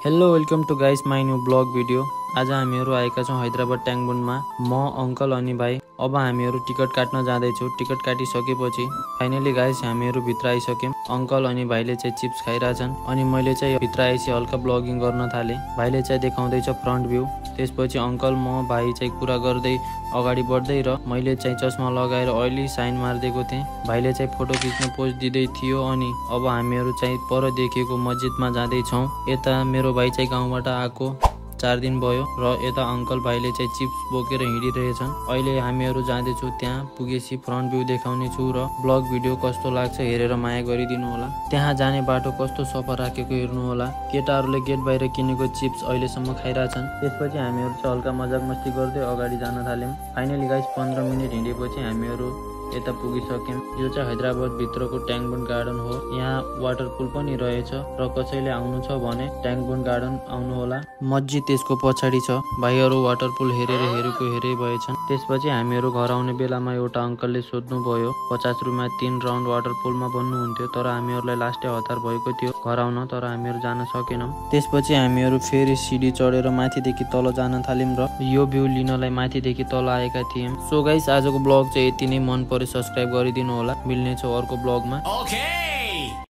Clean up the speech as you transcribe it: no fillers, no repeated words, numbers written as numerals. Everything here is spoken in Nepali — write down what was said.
Hello welcome to guys my new blog video. आज हामीहरू आएका छौं हैदराबाद ट्याङ्गबुनमा। म अंकल अनि भाइ अब हामीहरू टिकट काट्न जाँदैछौँ। टिकट काटिसकेपछि फाइनली गाइस हामीहरू भित्र आइसक्यौं। अंकल अनि भाइले चाहिँ चिप्स खाइरहेछन् अनि मैले चाहिँ भित्र आएपछि हल्का ब्लगिङ गर्न थाले। भाइले चाहिँ देखाउँदैछ फ्रन्ट भ्यू। त्यसपछि अंकल म भाइ चाहिँ कुरा गर्दै अगाडि बढ्दै र मैले चाहिँ चस्मा लगाएर अहिले साइन मार्दिएको थिएँ। भाइले चाहिँ फोटो खिच्न पोज दिँदै थियो अनि अब हामीहरू चाहिँ पर देखिएको मस्जिदमा जाँदैछौँ। यता मेरो भाइ चाहिँ गाउँबाट आएको 4 दिन भयो र यता अंकल भाइले चाहिँ चिप्स बोकेर हिँडिरहेछन्। अहिले हामीहरू जाँदैछौँ। त्यहाँ पुगेपछि फ्रन्ट भ्यू देखाउने छु र ब्लग भिडियो कस्तो लाग्छ हेरेर माया गरिदिनु होला। त्यहाँ जाने बाटो कस्तो सफा राखेको हेर्नु होला। केटाहरूले गेट बाहिर किनेको चिप्स अहिलेसम्म खाइरहेछन्। त्यसपछि हामीहरू चाहिँ हल्का मजाक मस्ती गर्दै अगाडि जान थाल्यौँ। फाइनली गाइस 15 मिनट हिँडेपछि हामीहरू यता पुगिसक्यौँ। यो चाहिँ हैदराबाद भित्रको ट्याङ्गबुन गार्डन हो। यहाँ वाटर पुल पनि रहेछ र कसैले आउनु छ भने ट्याङ्गबुन गार्डन आउनु होला। मस्जिद त्यसको पछाडि छ। भाइहरू वाटर पुल हेरेर हेरै भएछन्। त्यसपछि हामीहरू घर आउने बेलामा एउटा अंकलले सोध्नु भयो 50 रुपियाँ 3 राउन्ड वाटर पुलमा भन्नुहुन्थ्यो, तर हामीहरूलाई लास्टै हतार भएको थियो घर आउन, तर हामीहरू जान सकेनौँ। त्यसपछि हामीहरू फेरि सिडी चढेर माथिदेखि तल जान थाल्यौँ र यो भ्यू लिनलाई माथिदेखि तल आएका थियौँ। सो गाइस आजको ब्लग चाहिँ यति नै। मन पर्यो सब्स्क्राइब गरिदिनु होला। मिल्नेछ अर्को ब्लगमा।